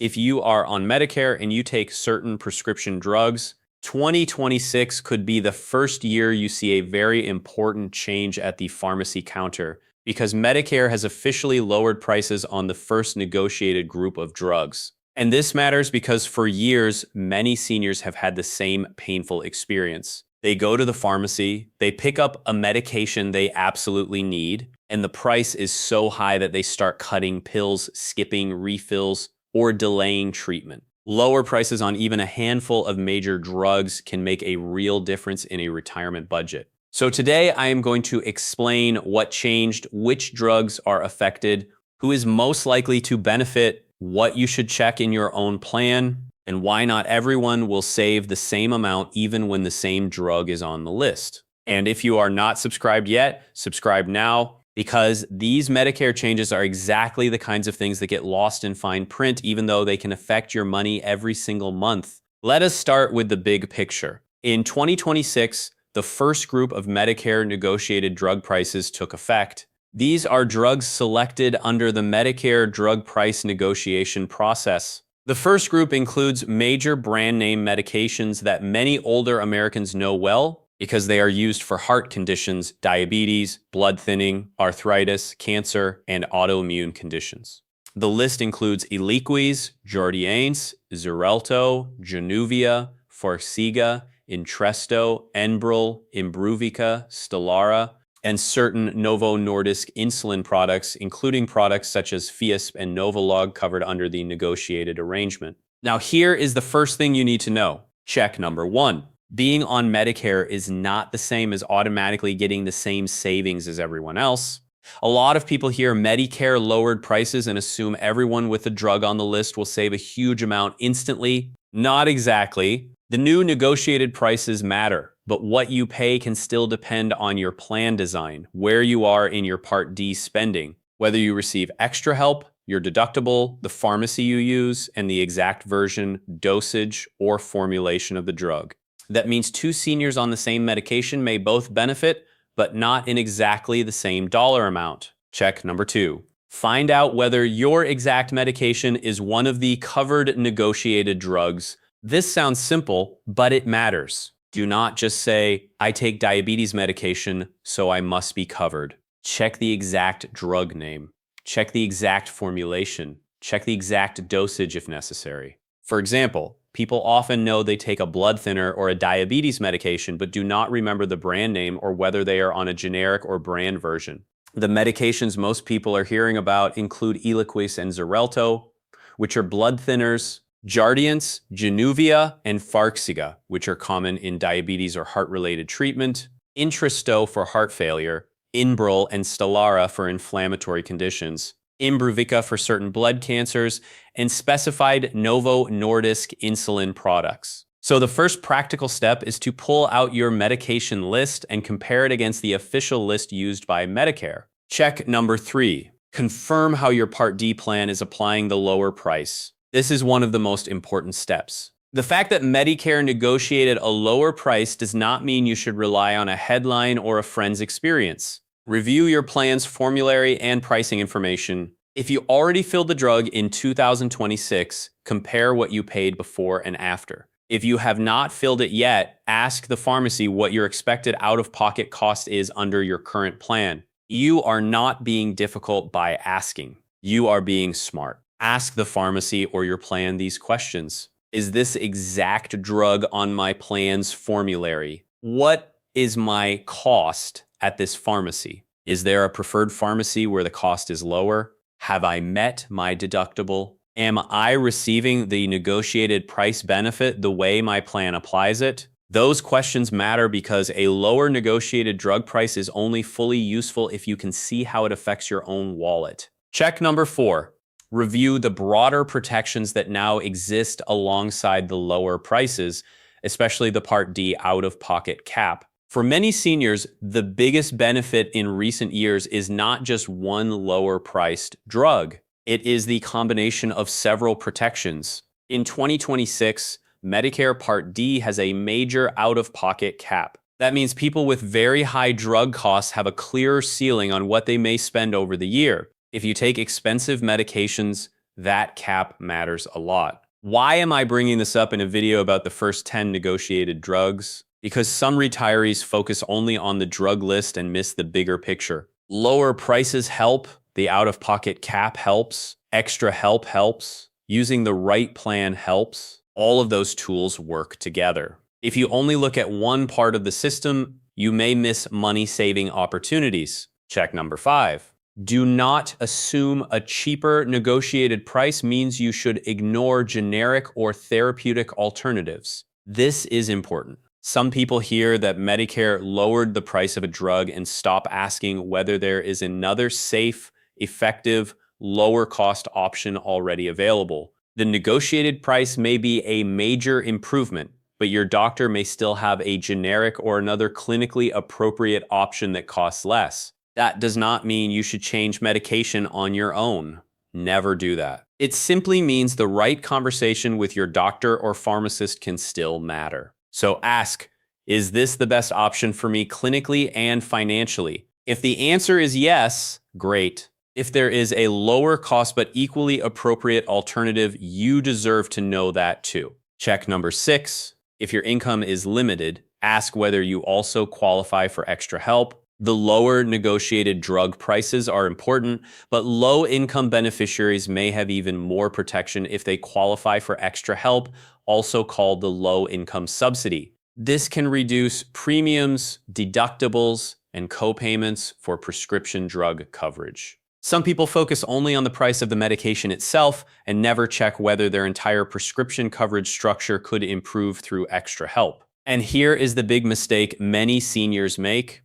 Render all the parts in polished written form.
If you are on Medicare and you take certain prescription drugs, 2026 could be the first year you see a very important change at the pharmacy counter because Medicare has officially lowered prices on the first negotiated group of drugs. And this matters because for years, many seniors have had the same painful experience. They go to the pharmacy, they pick up a medication they absolutely need, and the price is so high that they start cutting pills, skipping refills, or delaying treatment. Lower prices on even a handful of major drugs can make a real difference in a retirement budget. So today I am going to explain what changed, which drugs are affected, who is most likely to benefit, what you should check in your own plan, and why not everyone will save the same amount even when the same drug is on the list. And if you are not subscribed yet, subscribe now, because these Medicare changes are exactly the kinds of things that get lost in fine print, even though they can affect your money every single month. Let us start with the big picture. In 2026, the first group of Medicare negotiated drug prices took effect. These are drugs selected under the Medicare drug price negotiation process. The first group includes major brand name medications that many older Americans know well because they are used for heart conditions, diabetes, blood thinning, arthritis, cancer, and autoimmune conditions. The list includes Eliquis, Jardiance, Xarelto, Januvia, Farxiga, Entresto, Enbrel, Imbruvica, Stelara, and certain Novo Nordisk insulin products, including products such as Fiasp and Novolog covered under the negotiated arrangement. Now, here is the first thing you need to know. Check number 1. Being on Medicare is not the same as automatically getting the same savings as everyone else. A lot of people hear Medicare lowered prices and assume everyone with a drug on the list will save a huge amount instantly. Not exactly. The new negotiated prices matter, but what you pay can still depend on your plan design, where you are in your Part D spending, whether you receive extra help, your deductible, the pharmacy you use, and the exact version, dosage, or formulation of the drug. That means two seniors on the same medication may both benefit, but not in exactly the same dollar amount. Check number 2. Find out whether your exact medication is one of the covered negotiated drugs. This sounds simple, but it matters. Do not just say, I take diabetes medication, so I must be covered. Check the exact drug name. Check the exact formulation. Check the exact dosage if necessary. For example, people often know they take a blood thinner or a diabetes medication, but do not remember the brand name or whether they are on a generic or brand version. The medications most people are hearing about include Eliquis and Xarelto, which are blood thinners, Jardiance, Januvia, and Farxiga, which are common in diabetes or heart-related treatment, Entresto for heart failure, Enbrel and Stelara for inflammatory conditions, Imbruvica for certain blood cancers, and specified Novo Nordisk insulin products. So the first practical step is to pull out your medication list and compare it against the official list used by Medicare. Check number 3. Confirm how your Part D plan is applying the lower price. This is one of the most important steps. The fact that Medicare negotiated a lower price does not mean you should rely on a headline or a friend's experience. Review your plan's formulary and pricing information. If you already filled the drug in 2026, compare what you paid before and after. If you have not filled it yet, ask the pharmacy what your expected out-of-pocket cost is under your current plan. You are not being difficult by asking. You are being smart. Ask the pharmacy or your plan these questions. Is this exact drug on my plan's formulary? What is my cost at this pharmacy? Is there a preferred pharmacy where the cost is lower? Have I met my deductible? Am I receiving the negotiated price benefit the way my plan applies it? Those questions matter because a lower negotiated drug price is only fully useful if you can see how it affects your own wallet. Check number 4. Review the broader protections that now exist alongside the lower prices, especially the Part D out-of-pocket cap. For many seniors, the biggest benefit in recent years is not just one lower-priced drug. It is the combination of several protections. In 2026, Medicare Part D has a major out-of-pocket cap. That means people with very high drug costs have a clearer ceiling on what they may spend over the year. If you take expensive medications, that cap matters a lot. Why am I bringing this up in a video about the first 10 negotiated drugs? Because some retirees focus only on the drug list and miss the bigger picture. Lower prices help, the out-of-pocket cap helps, extra help helps, using the right plan helps. All of those tools work together. If you only look at one part of the system, you may miss money-saving opportunities. Check number 5. Do not assume a cheaper negotiated price means you should ignore generic or therapeutic alternatives. This is important. Some people hear that Medicare lowered the price of a drug and stop asking whether there is another safe, effective, lower-cost option already available. The negotiated price may be a major improvement, but your doctor may still have a generic or another clinically appropriate option that costs less. That does not mean you should change medication on your own. Never do that. It simply means the right conversation with your doctor or pharmacist can still matter. So ask, is this the best option for me clinically and financially? If the answer is yes, great. If there is a lower cost but equally appropriate alternative, you deserve to know that too. Check number 6. If your income is limited, ask whether you also qualify for extra help. The lower negotiated drug prices are important, but low-income beneficiaries may have even more protection if they qualify for extra help, also called the low-income subsidy. This can reduce premiums, deductibles, and co-payments for prescription drug coverage. Some people focus only on the price of the medication itself and never check whether their entire prescription coverage structure could improve through extra help. And here is the big mistake many seniors make.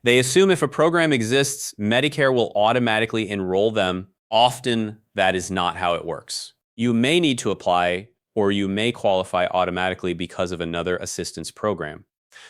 They assume if a program exists, Medicare will automatically enroll them. Often, that is not how it works. You may need to apply, or you may qualify automatically because of another assistance program.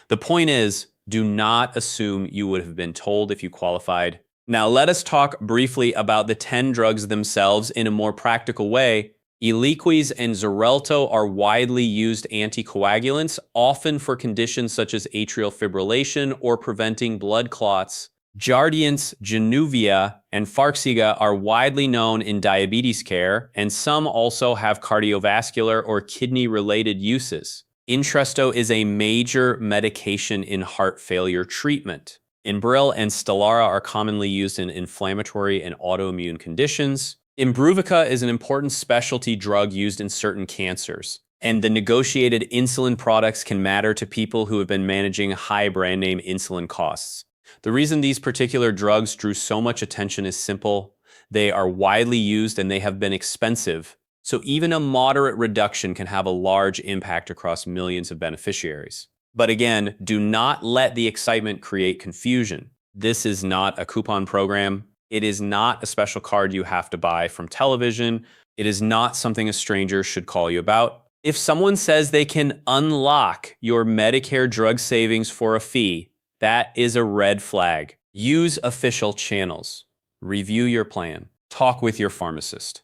The point is, do not assume you would have been told if you qualified. Now, let us talk briefly about the 10 drugs themselves in a more practical way. Eliquis and Xarelto are widely used anticoagulants, often for conditions such as atrial fibrillation or preventing blood clots. Jardiance, Januvia, and Farxiga are widely known in diabetes care, and some also have cardiovascular or kidney-related uses. Entresto is a major medication in heart failure treatment. Enbrel and Stelara are commonly used in inflammatory and autoimmune conditions. Imbruvica is an important specialty drug used in certain cancers, and the negotiated insulin products can matter to people who have been managing high brand name insulin costs. The reason these particular drugs drew so much attention is simple. They are widely used and they have been expensive, so even a moderate reduction can have a large impact across millions of beneficiaries. But again, do not let the excitement create confusion. This is not a coupon program. It is not a special card you have to buy from television. It is not something a stranger should call you about. If someone says they can unlock your Medicare drug savings for a fee, that is a red flag. Use official channels. Review your plan. Talk with your pharmacist.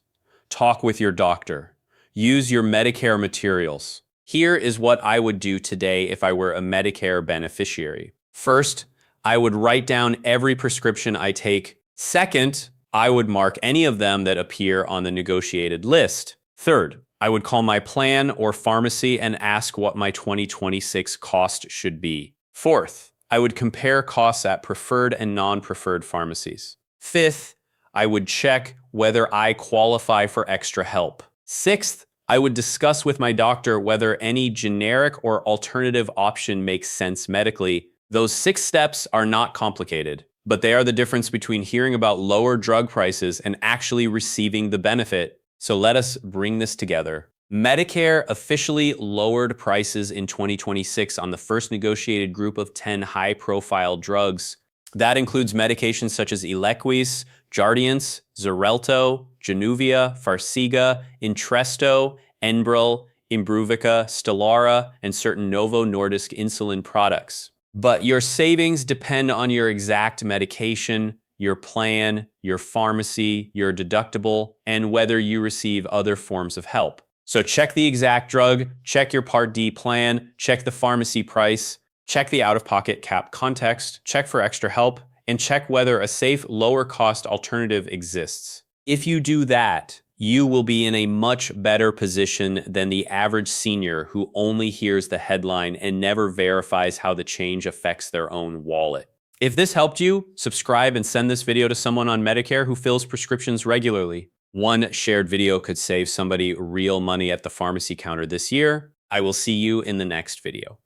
Talk with your doctor. Use your Medicare materials. Here is what I would do today if I were a Medicare beneficiary. First, I would write down every prescription I take. Second, I would mark any of them that appear on the negotiated list. Third, I would call my plan or pharmacy and ask what my 2026 cost should be. Fourth, I would compare costs at preferred and non-preferred pharmacies. Fifth, I would check whether I qualify for extra help. Sixth, I would discuss with my doctor whether any generic or alternative option makes sense medically. Those 6 steps are not complicated, but they are the difference between hearing about lower drug prices and actually receiving the benefit. So let us bring this together. Medicare officially lowered prices in 2026 on the first negotiated group of 10 high-profile drugs. That includes medications such as Eliquis, Jardiance, Xarelto, Januvia, Farxiga, Entresto, Enbrel, Imbruvica, Stelara, and certain Novo Nordisk insulin products. But your savings depend on your exact medication, your plan, your pharmacy, your deductible, and whether you receive other forms of help. So check the exact drug, check your Part D plan, check the pharmacy price, check the out-of-pocket cap context, check for extra help, and check whether a safe, lower-cost alternative exists. If you do that, You will be in a much better position than the average senior who only hears the headline and never verifies how the change affects their own wallet. If this helped you, subscribe and send this video to someone on Medicare who fills prescriptions regularly. One shared video could save somebody real money at the pharmacy counter this year. I will see you in the next video.